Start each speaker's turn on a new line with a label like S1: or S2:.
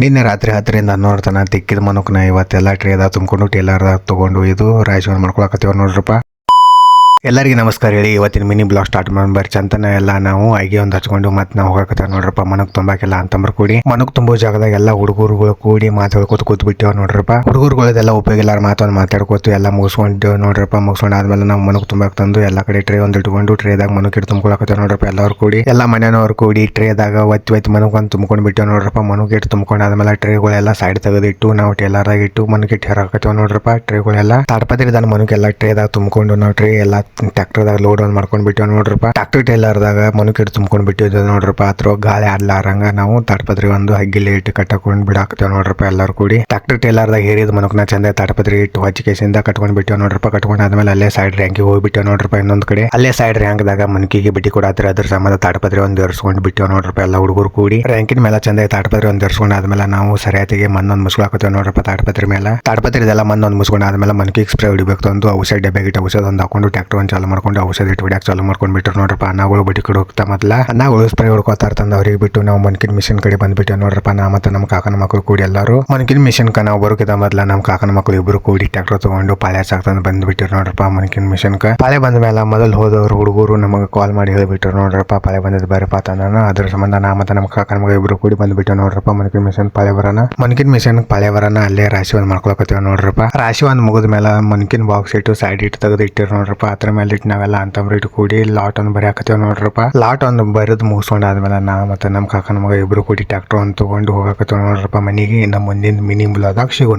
S1: ನಿನ್ನೆ ರಾತ್ರಿ 10ರಿಂದ 11 ತನ ತಿಕ್ಕಿದ ಮನುಕ್ನ ಇವತ್ತೆಲ್ಲ ಟ್ರೇದಾಗ ತುಂಬಿಕೊಂಡು ಟೇಲರ್ದಾಗ ತಗೊಂಡು ಇದು ರಾಜೀವನ್ ಮಾಡ್ಕೊಳಕತ್ತೀವ ನೋಡ್ರಪ್ಪ. ಎಲ್ಲರಿಗೂ ನಮಸ್ಕಾರ ಹೇಳಿ ಇವತ್ತಿನ ಮಿನಿ ಬ್ಲಾಗ್ ಸ್ಟಾರ್ಟ್ ಮಾಡಿ ಚಂತನ ಎಲ್ಲ ನಾವು ಐಗೆ ಒಂದು ಹಚ್ಕೊಂಡು ಮತ್ತೆ ನಾವು ಹೋಗಕತ್ತೇವೆ ನೋಡ್ರಪ್ಪ. ಮನಕ್ ತುಂಬಾಕೆಲ್ಲ ಅಂತಂಬರ್ ಕೂಡಿ ಮನಕ್ ತುಂಬೋ ಜಾಗದಾಗ ಎಲ್ಲ ಹುಡುಗರುಗಳು ಕೂಡಿ ಮಾತಾಡ್ಕೋತ ಕೂತ್ ಬಿಟ್ಟಿವ ನೋಡ್ರಪ್ಪ. ಹುಡುಗರುಗಳದೆಲ್ಲ ಉಪಯೋಗ ಎಲ್ಲಾರ ಮಾತೊಂದು ಮಾತಾಡ್ಕೋತು ಎಲ್ಲ ಮುಗಿಸ್ಕೊಂಡು ನೋಡ್ರಪ್ಪ. ಮುಗಿಸ್ಕೊಂಡಾದ್ಮೇಲೆ ನಾವು ಮನಕ್ ತುಂಬಾಕ್ ತಂದು ಎಲ್ಲ ಕಡೆ ಟ್ರೇ ಒಂದು ಇಟ್ಕೊಂಡು ಟ್ರೇದಾಗ ಮನಕ್ ಇಟ್ಟು ತುಂಬ್ಕೊಳಕತ್ತೇವೆ ನೋಡ್ರಪ್ಪ. ಎಲ್ಲರೂ ಕೂಡಿ ಎಲ್ಲ ಮನೆಯವ್ರು ಕೂಡಿ ಟ್ರೇದಾಗ ಒತ್ತಿ ಮನಕ್ ಒಂದು ತುಂಬ್ಕೊಂಡು ಬಿಟ್ಟಿವ ನೋಡ್ರಪ್ಪ. ಮನಕ್ ಇಟ್ಟು ತುಂಬ್ಕೊಂಡಾದ್ಮೇಲೆ ಟ್ರೇಗಳೆಲ್ಲ ಸೈಡ್ ತೆಗೆದಿಟ್ಟು ನಾವು ಟೇಲರ್ದಾಗ ಇಟ್ಟು ಮನಕ್ ಇಟ್ಟು ಹೇರಾಕತ್ತೇವೆ ನೋಡ್ರಪ್ಪ. ಟ್ರೇಗಳೆಲ್ಲ ತಾಡ್ಪತ್ರಿದಾನ ಮನಕ್ಕೆಲ್ಲ ಟ್ರೇದಾಗ ತುಂಬ್ಕೊಂಡು ನಾವು ಟ್ರೇ ಎಲ್ಲ ಟ್ರ್ಯಾಕ್ಟರ್ದಾಗ ಲೋಡ್ ಒಂದು ಮಾಡ್ಕೊಂಡು ಬಿಟ್ಟಿವ್ ನೋಡ್ರಪ್ಪ. ಟ್ರ್ಯಾಕ್ಟರ್ ಟೇಲರ್ದಾಗ ಮನುಕಿಟ್ಟು ತುಂಬ್ಕೊಂಡು ಬಿಟ್ಟಿದ್ವಿ ನೋಡ್ರಪ್ಪ. ಅದ್ರ ಗಾಳಿ ಆಡ್ಲಾರಂಗ ನಾವು ತಾಡ್ಪತ್ರಿ ಒಂದು ಹಗ್ಗಿಲಿ ಇಟ್ಟು ಕಟ್ಟಕೊಂಡು ಬಿಡಾಕ್ತೇವೆ ನೋಡ್ರಪ್ಪ. ಎಲ್ಲರೂ ಕೂಡಿ ಟ್ರ್ಯಾಕ್ಟರ್ ಟೇಲರ್ದಾಗ ಹೇರಿದ ಮನಕ್ನ ಚಂದ ತಾಡ್ಪತ್ರಿ ಇಟ್ಟು ಹಚ್ಚಿಕೆಸಿಂದ ಕಟ್ಕೊಂಡು ಬಿಟ್ಟಿವ್ ನೋಡ್ರಪ್ಪ. ಕಟ್ಕೊಂಡಾದ್ಮೇಲೆ ಅಲ್ಲೇ ಸೈಡ್ ರ್ಯಾಂಕಿಗೆ ಹೋಗ್ಬಿಟ್ಟೇವ್ ನೋಡ್ರಪ್ಪ. ಇನ್ನೊಂದ್ ಕಡೆ ಅಲ್ಲೇ ಸೈಡ್ ರ್ಯಾಂಕ್ದಾಗ ಮನಕಿಗೆ ಬಿಟ್ಟಿ ಕೊಡಾತ್ರ ಅದ್ರ ಸಂಬಂಧ ತಾಡ್ಪತ್ರಿ ಒಂದು ಎರ್ಸ್ಕೊಂಡು ಬಿಟ್ಟಿವ್ ನೋಡ್ರಪ್ಪ. ಎಲ್ಲ ಹುಡುಗರು ಕೂಡಿ ರ್ಯಾಂಕಿನ ಮೇಲೆ ಚಂದ ತಾಡ್ಪತ್ರಿ ಒಂದು ಎರ್ಸ್ಕೊಂಡಾದ್ಮೇಲೆ ನಾವು ಸರಿಯಾತಿಗೆ ಮಣ್ಣೊಂದು ಮುಸ್ಕೊಳಕತ್ತೇವೆ ನೋಡ್ರಪ್ಪ. ತಾಡ್ಪತ್ರಿ ಮೇಲೆ ತಾಡ್ಪತ್ರಿದೆಲ್ಲ ಮಣ್ಣೊಂದು ಮುಸ್ಕೊಂಡಾದ್ಮೇಲೆ ಮನಕಿಗೆ ಸ್ಪ್ರೇ ಹೊಡಿಬೇಕು ಒಂದು ಔಷಧ ಡಬ್ಬೆ ಗಿಟ್ಟ ಔಷಧ ಒಂದು ಹಾಕೊಂಡು ಟ್ರ್ಯಾಕ್ಟರ್ ಒಂದು ಚಾಲು ಮಾಡ್ಕೊಂಡು ಔಷಧ ಇಟ್ಟು ಹೊಡ್ಯಾಕ್ ಚಾಲು ಮಾಡ್ಕೊಂಡು ಬಿಟ್ಟರು ನೋಡ್ರಪ್ಪ. ಅನ್ನಗಳು ಬಡಿ ಕಡೆ ಹೋಗ್ತಾ ಮೊದಲ ಅನ್ನಗಳು ಸ್ಪ್ರೇ ಹೊಡ್ಕೋತಾ ಇರ್ತಂದ ಅವ್ರಿಗೆ ಬಿಟ್ಟು ನಾವು ಮನ್ಕಿನ ಮಿಷಿನ್ ಕಡೆ ಬಂದ್ಬಿಟ್ಟೆ ನೋಡ್ರಪ್ಪ. ನಾ ಮತ್ತೆ ನಮ್ಮ ಕಾಕನ ಮಕ್ಕಳು ಕೂಡಿ ಎಲ್ಲರೂ ಮನ್ಕಿನ ಮಿಷನ್ ನಾವು ಬರೋಕಿಂತ ಮೊದಲ ನಮ್ಮ ಕಾಕನ ಮಕ್ಕಳು ಇಬ್ಬರು ಕೂಡಿ ಟ್ರ್ಯಾಕ್ಟರ್ ತಗೊಂಡು ಪಾಳ್ಯ ಸಾಕ್ತಂದು ಬಂದ್ಬಿಟ್ಟಿರು ನೋಡ್ರಪ್ಪ. ಮನ್ಕಿನ ಮಿಷನ್ ಪಾಳೆ ಬಂದ ಮೇಲೆ ಮೊದಲು ಹೋದವರು ಹುಡುಗರು ನಮಗೆ ಕಾಲ್ ಮಾಡಿ ಹೇಳಿಬಿಟ್ರು ನೋಡ್ರಪ್ಪ ಪಾಳೆ ಬಂದದ್ದು ಬರಪ್ಪ ತಂದ. ಅದ್ರ ಸಂಬಂಧ ನಾ ಮತ್ತೆ ನಮ್ಮ ಕಾಕನ ಮಗ ಇಬ್ಬರು ಕೂಡಿ ಬಂದ್ಬಿಟ್ಟು ನೋಡ್ರಪ್ಪ. ಮನ್ಕಿನ ಮಿಷನ್ ಪಾಳೆ ಬರೋಣ ಮನ್ಕಿನ ಮಿಷನ್ ಪಾಳೆ ಬರೋಣ ಅಲ್ಲೇ ರಾಶಿ ಒಂದು ಮಾಡ್ಕೊಳಕತ್ತೀವಿ ನೋಡ್ರಪ್ಪ. ರಾಶಿ ಒಂದು ಮುಗಿದ ಮೇಲೆ ಮನ್ಕಿನ ಬಾಕ್ಸ್ ಇಟ್ಟು ಸೈಡ್ ಇಟ್ಟು ತೆಗೆದು ಇಟ್ಟಿರು ನೋಡ್ರಪ್ಪ. ಅದ್ರ ಮೇಲೆ ಇಟ್ಟು ನಾವೆಲ್ಲ ಅಂತಂಬ್ರು ಇಟ್ಟು ಕೂಡಿ ಲಾಟ್ ಒಂದು ಬರೆಯಾಕತ್ತೇವೆ ನೋಡ್ರಪ್ಪ. ಲಾಟ್ ಒಂದು ಬರೆದು ಮುಗಿಸ್ಕೊಂಡಾದ್ಮೇಲೆ ನಾ ಮತ್ತೆ ನಮ್ಮ ಕಾಕನ ಮಗ ಇಬ್ರು ಕೂಡಿ ಟ್ರ್ಯಾಕ್ಟರ್ ಒಂದು ತಗೊಂಡು ಹೋಗಾಕತ್ತೇವೆ ನೋಡ್ರಪ್ಪ ಮನೆಗೆ. ನಮ್ಮ ಮುಂದಿನ ಮಿನಿ ಬ್ಲಾಗ್ದಾಗ ಸಿಗೋಣ.